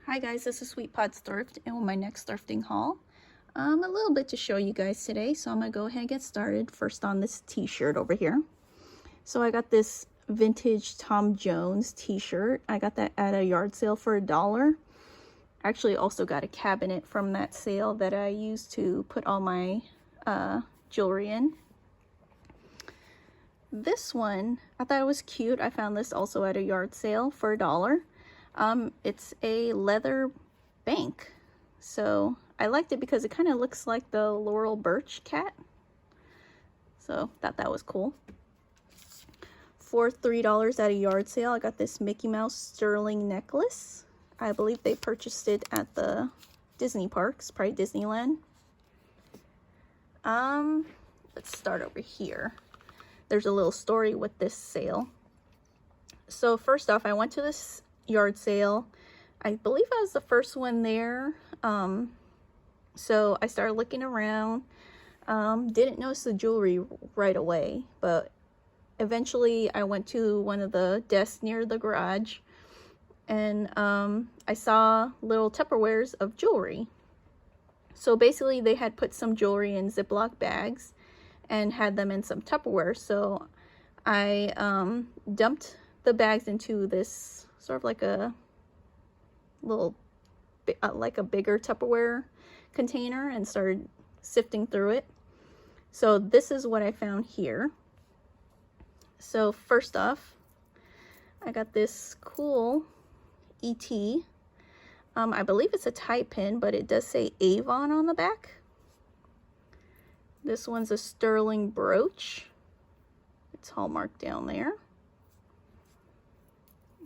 Hi guys, this is Sweet Pot's Thrift, and with my next thrifting haul, a little bit to show you guys today. So I'm gonna go ahead and get started. First on this t-shirt over here. So I got this vintage Tom Jones t-shirt. I got that at a yard sale for $1. Actually also got a cabinet from that sale that I used to put all my jewelry in. This one, I thought it was cute. I found this also at a yard sale for $1. It's a leather bank, so I liked it because it kind of looks like the Laurel Birch cat, so thought that was cool. For $3 at a yard sale, I got this Mickey Mouse sterling necklace. I believe they purchased it at the Disney parks, probably Disneyland. Let's start over here. There's a little story with this sale. So first off, I went to this yard sale. I believe I was the first one there. So I started looking around. Didn't notice the jewelry right away, but eventually I went to one of the desks near the garage, and I saw little Tupperwares of jewelry. So basically they had put some jewelry in Ziploc bags and had them in some Tupperware. So I dumped the bags into this sort of like a little, like a bigger Tupperware container, and started sifting through it. So this is what I found here. So first off, I got this cool ET. I believe it's a tie pin, but it does say Avon on the back. This one's a sterling brooch. It's hallmarked down there.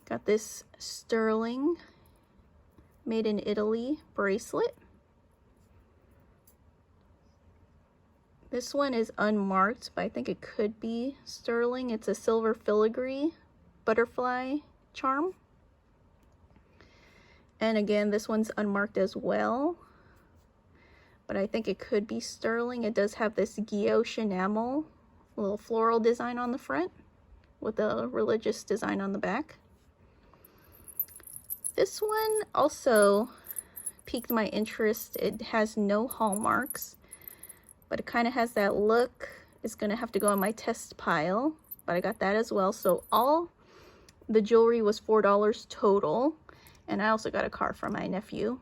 Got this sterling made in Italy bracelet. This one is unmarked, but I think it could be sterling. It's a silver filigree butterfly charm. And again, this one's unmarked as well, but I think it could be sterling. It does have this guilloche enamel, little floral design on the front with a religious design on the back. This one also piqued my interest. It has no hallmarks, but it kind of has that look. It's going to have to go in my test pile, but I got that as well. So all the jewelry was $4 total, and I also got a card from my nephew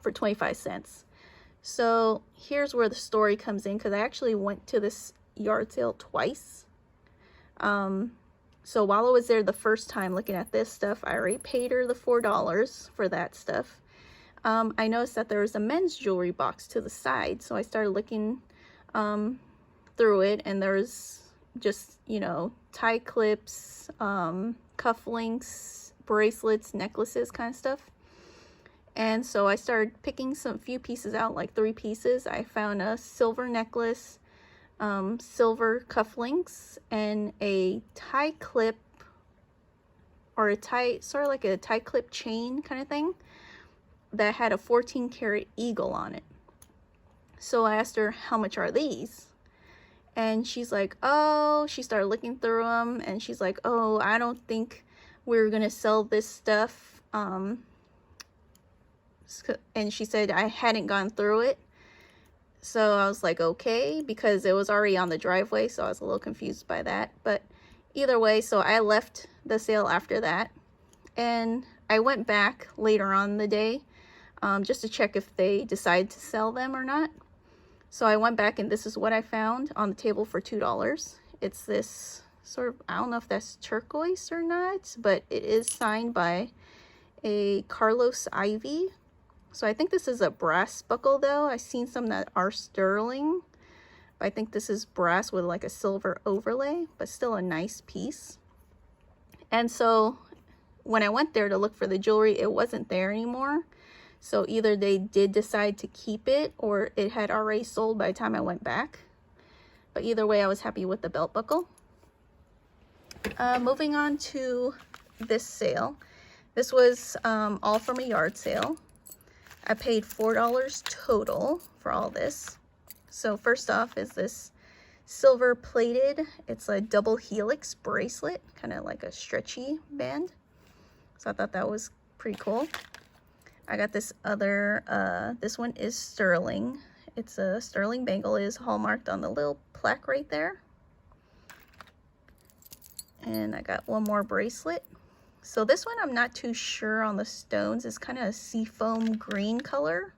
for 25 cents. So here's where the story comes in, because I actually went to this yard sale twice. So while I was there the first time looking at this stuff, I already paid her the $4 for that stuff. I noticed that there was a men's jewelry box to the side, so I started looking through it, and there's just, you know, tie clips, cufflinks, bracelets, necklaces, kind of stuff. And so I started picking few pieces out, like 3 pieces. I found a silver necklace, silver cufflinks, and a tie clip, or a tie, sort of like a tie clip chain kind of thing, that had a 14-karat eagle on it. So I asked her, how much are these? And she's like, oh, she started looking through them, and she's like, oh, I don't think we're gonna sell this stuff. And she said I hadn't gone through it. So I was like, okay, because it was already on the driveway, so I was a little confused by that. But either way, so I left the sale after that, and I went back later on in the day just to check if they decided to sell them or not. So I went back, and this is what I found on the table for $2. It's this sort of, I don't know if that's turquoise or not, but it is signed by a Carlos Ivy. So I think this is a brass buckle though. I've seen some that are sterling, but I think this is brass with like a silver overlay, but still a nice piece. And so when I went there to look for the jewelry, it wasn't there anymore. So either they did decide to keep it, or it had already sold by the time I went back. But either way, I was happy with the belt buckle. Moving on to this sale. This was all from a yard sale. I paid $4 total for all this. So first off is this silver plated, it's a double helix bracelet, kind of like a stretchy band. So I thought that was pretty cool. I got this other, this one is sterling. It's a sterling bangle. It is hallmarked on the little plaque right there. And I got one more bracelet. So this one I'm not too sure on the stones. It's kind of a seafoam green color.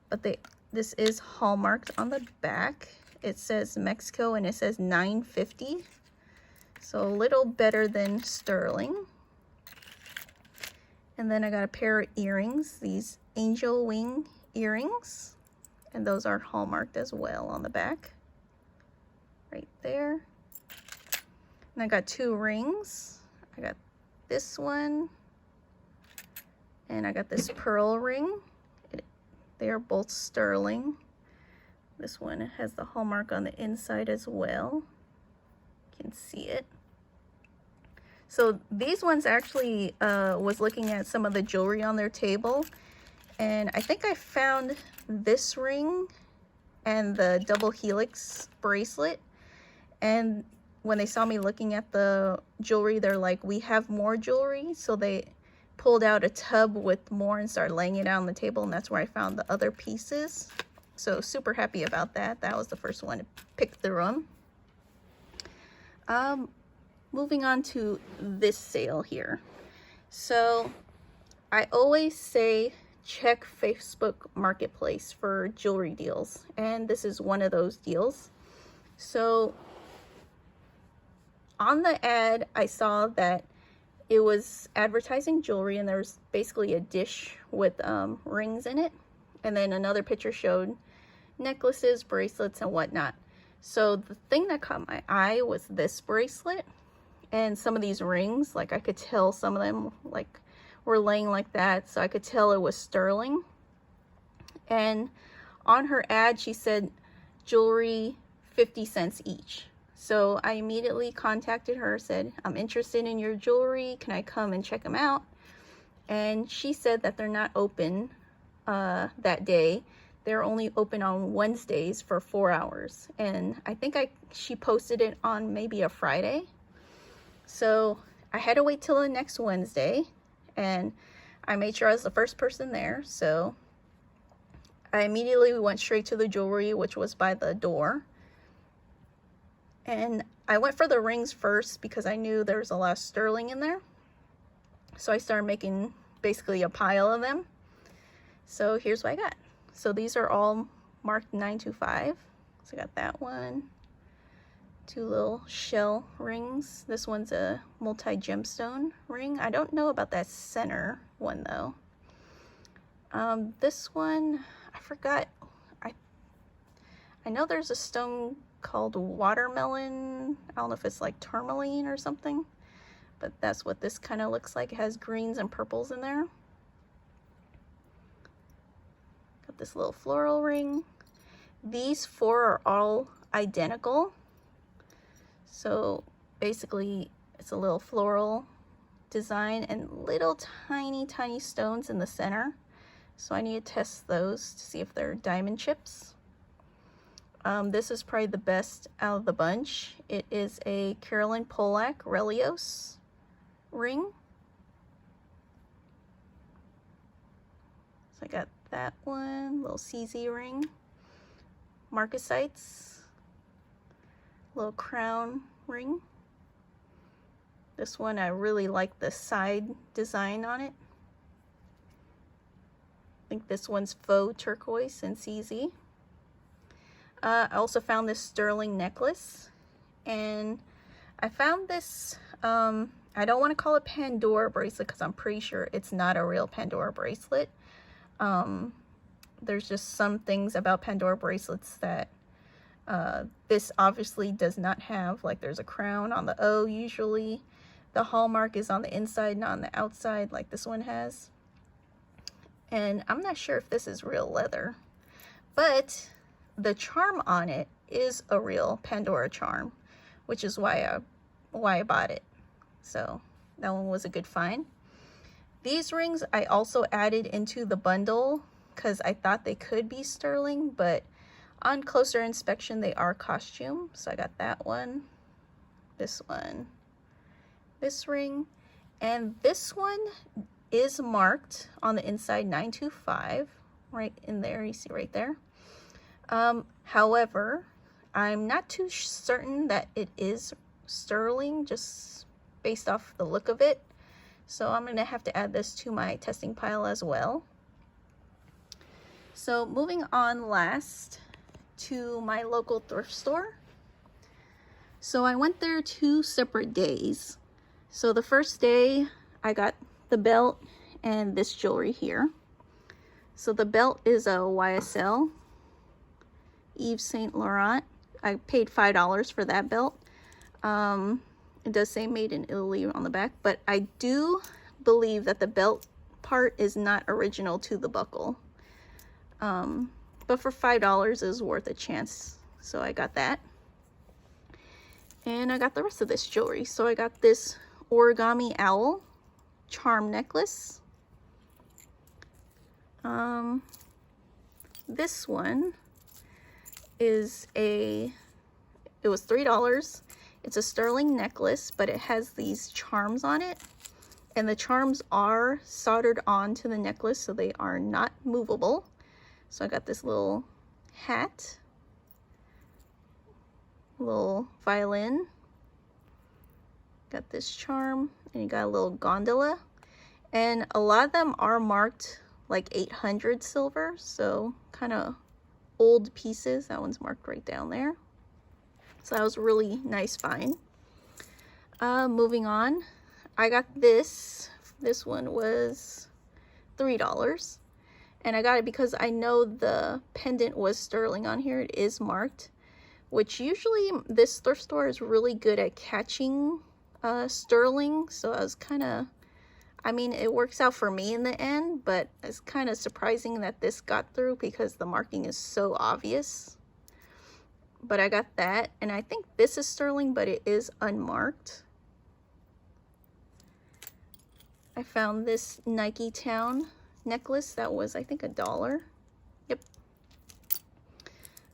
But this is hallmarked on the back. It says Mexico and it says $9.50. So a little better than sterling. And then I got a pair of earrings, these angel wing earrings. And those are hallmarked as well on the back. Right there. And I got two rings. I got this one. And I got this pearl ring. They are both sterling. This one has the hallmark on the inside as well. You can see it. So these ones actually was looking at some of the jewelry on their table, and I think I found this ring and the double helix bracelet, and when they saw me looking at the jewelry, they're like, we have more jewelry. So they pulled out a tub with more and started laying it out on the table, and that's where I found the other pieces. So super happy about that. That was the first one to pick through them. Moving on to this sale here. So I always say check Facebook Marketplace for jewelry deals, and this is one of those deals. So on the ad, I saw that it was advertising jewelry, and there was basically a dish with rings in it, and then another picture showed necklaces, bracelets, and whatnot. So the thing that caught my eye was this bracelet and some of these rings. Like, I could tell some of them like were laying like that, so I could tell it was sterling. And on her ad she said jewelry 50 cents each. So I immediately contacted her, said, I'm interested in your jewelry, can I come and check them out? And she said that they're not open that day. They're only open on Wednesdays for 4 hours. And I think she posted it on maybe a Friday. So I had to wait till the next Wednesday, and I made sure I was the first person there. So I immediately went straight to the jewelry, which was by the door. And I went for the rings first because I knew there was a lot of sterling in there. So I started making basically a pile of them. So here's what I got. So these are all marked 925. So I got that one. Two little shell rings. This one's a multi-gemstone ring. I don't know about that center one though. This one, I forgot. I know there's a stone called watermelon. I don't know if it's like tourmaline or something, but that's what this kind of looks like. It has greens and purples in there. Got this little floral ring. These four are all identical. So basically it's a little floral design and little tiny stones in the center. So I need to test those to see if they're diamond chips. This is probably the best out of the bunch. It is a Carolyn Polak Relios ring. So I got that one, little CZ ring. Marcasites, little crown ring. This one, I really like the side design on it. I think this one's faux turquoise and CZ. I also found this sterling necklace, and I found this, I don't want to call it Pandora bracelet because I'm pretty sure it's not a real Pandora bracelet. There's just some things about Pandora bracelets that this obviously does not have. Like, there's a crown on the O usually. The hallmark is on the inside, not on the outside like this one has. And I'm not sure if this is real leather, but the charm on it is a real Pandora charm, which is why I bought it. So that one was a good find. These rings I also added into the bundle because I thought they could be sterling, but on closer inspection they are costume. So I got that one, this ring, and this one is marked on the inside 925, right in there, you see right there. However, I'm not too certain that it is sterling, just based off the look of it. So I'm gonna have to add this to my testing pile as well. So moving on last to my local thrift store. So I went there 2 separate days. So the first day I got the belt and this jewelry here. So the belt is a YSL Yves Saint Laurent. I paid $5 for that belt. It does say made in Italy on the back, but I do believe that the belt part is not original to the buckle. But for $5 is worth a chance. So I got that. And I got the rest of this jewelry. So I got this origami owl charm necklace. This one is it was $3. It's a sterling necklace, but it has these charms on it. And the charms are soldered onto the necklace, so they are not movable. So I got this little hat, little violin, got this charm, and you got a little gondola. And a lot of them are marked like 800 silver, so kind of old pieces. That one's marked right down there. So that was a really nice find. Moving on, I got this. This one was $3. And I got it because I know the pendant was sterling on here. It is marked, which usually this thrift store is really good at catching sterling. So I was kind of, I mean, it works out for me in the end, but it's kind of surprising that this got through because the marking is so obvious. But I got that, and I think this is sterling, but it is unmarked. I found this Nike Town necklace that was, I think, $1. Yep.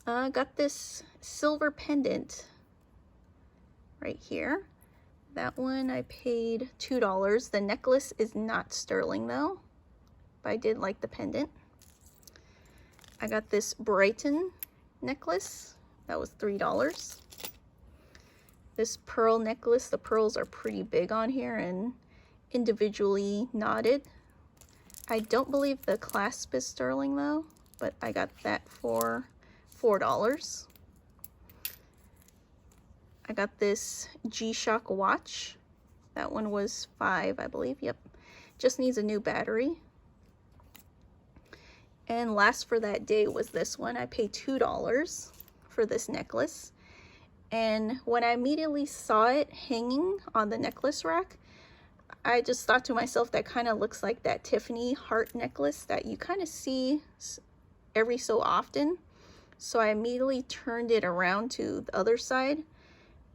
Got this silver pendant right here. That one I paid $2. The necklace is not sterling though, but I did like the pendant. I got this Brighton necklace. That was $3. This pearl necklace, the pearls are pretty big on here and individually knotted. I don't believe the clasp is sterling though, but I got that for $4. I got this G-Shock watch. That one was $5, I believe. Yep. Just needs a new battery. And last for that day was this one. I paid $2 for this necklace. And when I immediately saw it hanging on the necklace rack, I just thought to myself, that kind of looks like that Tiffany heart necklace that you kind of see every so often. So I immediately turned it around to the other side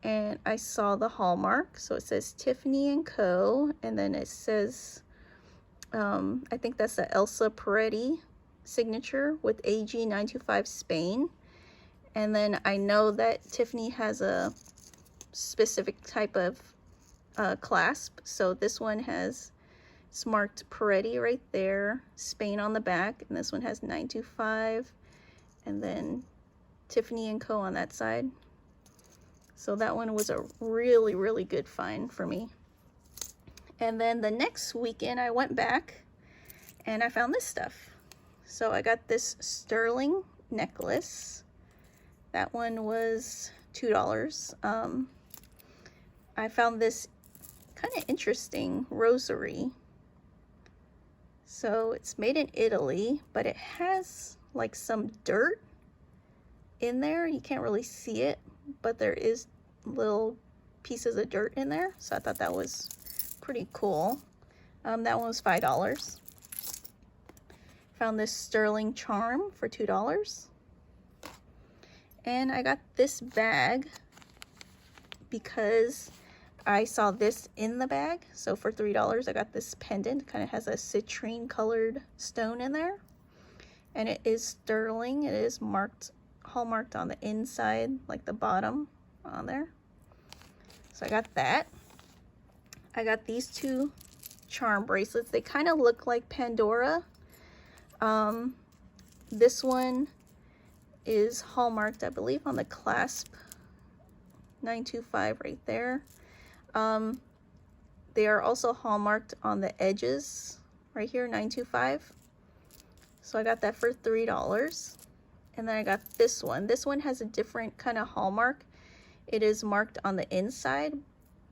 and I saw the hallmark. So it says Tiffany & Co. And then it says, I think that's the Elsa Peretti signature with AG 925 Spain. And then I know that Tiffany has a specific type of clasp. So this one has, it's marked Peretti right there, Spain on the back, and this one has 925, and then Tiffany & Co. on that side. So that one was a really, really good find for me. And then the next weekend I went back and I found this stuff. So I got this sterling necklace. That one was $2. I found this kind of interesting rosary. So it's made in Italy, but it has like some dirt in there. You can't really see it, but there is little pieces of dirt in there. So I thought that was pretty cool. That one was $5. Found this sterling charm for $2. And I got this bag because I saw this in the bag. So for $3, I got this pendant. Kind of has a citrine colored stone in there. And it is sterling. It is marked, hallmarked on the inside, like the bottom on there. So I got that. I got these two charm bracelets. They kind of look like Pandora. This one is hallmarked, I believe, on the clasp. 925 right there. They are also hallmarked on the edges right here, 925. So I got that for $3. And then I got this one. This one has a different kind of hallmark. It is marked on the inside,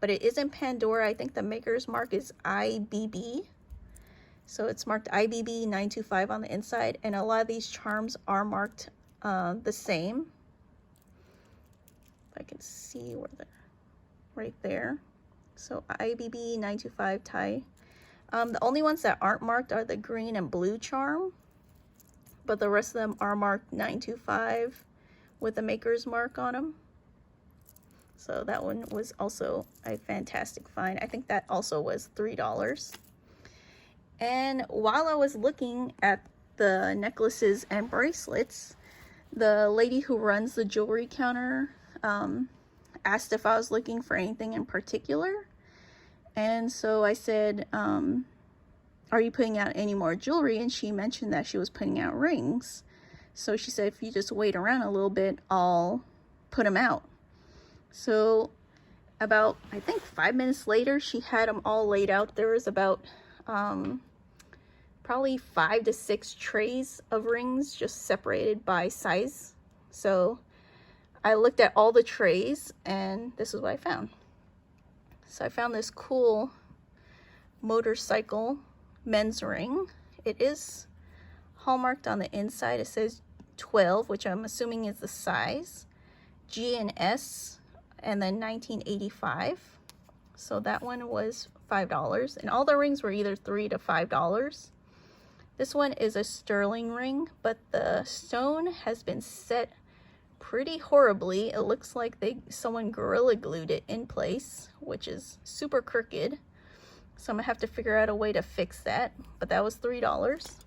but it isn't Pandora. I think the maker's mark is IBB. So it's marked IBB 925 on the inside, and a lot of these charms are marked the same. If I can see where they're right there. So IBB 925 tie. The only ones that aren't marked are the green and blue charm, but the rest of them are marked 925 with the maker's mark on them. So that one was also a fantastic find. I think that also was $3. And while I was looking at the necklaces and bracelets, the lady who runs the jewelry counter asked if I was looking for anything in particular. And so I said, are you putting out any more jewelry? And she mentioned that she was putting out rings. So she said, if you just wait around a little bit, I'll put them out. So about, I think 5 minutes later, she had them all laid out. There was about probably 5 to 6 trays of rings just separated by size. So I looked at all the trays and this is what I found. So I found this cool motorcycle men's ring. It is hallmarked on the inside. It says 12, which I'm assuming is the size, G and S, and then 1985. So that one was $5, and all the rings were either $3 to $5. This one is a sterling ring, but the stone has been set pretty horribly. It looks like someone gorilla glued it in place, which is super crooked. So I'm gonna have to figure out a way to fix that, but that was $3.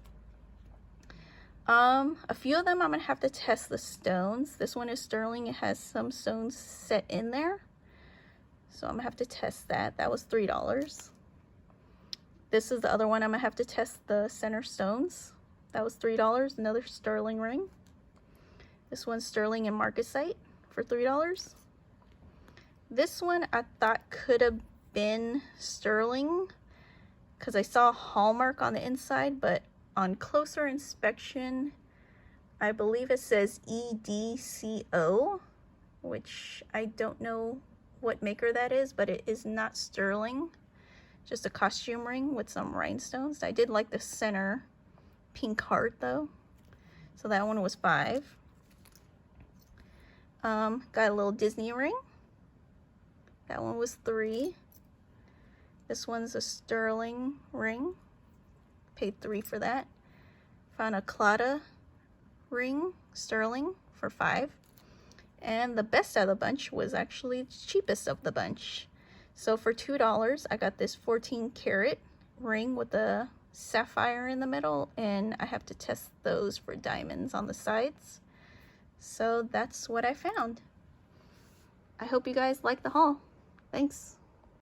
A few of them I'm gonna have to test the stones. This one is sterling. It has some stones set in there, so I'm gonna have to test that. That was $3. This is the other one. I'm gonna have to test the center stones. That was $3. Another sterling ring. This one's sterling and marcasite for $3. This one I thought could have been sterling because I saw a hallmark on the inside, but on closer inspection, I believe it says EDCO, which I don't know what maker that is, but it is not sterling. Just a costume ring with some rhinestones. I did like the center pink heart though. So that one was $5. Got a little Disney ring. That one was $3. This one's a sterling ring. Paid $3 for that. Found a Claddagh ring, sterling, for $5. And the best out of the bunch was actually the cheapest of the bunch. So for $2, I got this 14 karat ring with a sapphire in the middle, and I have to test those for diamonds on the sides. So that's what I found. I hope you guys like the haul. Thanks.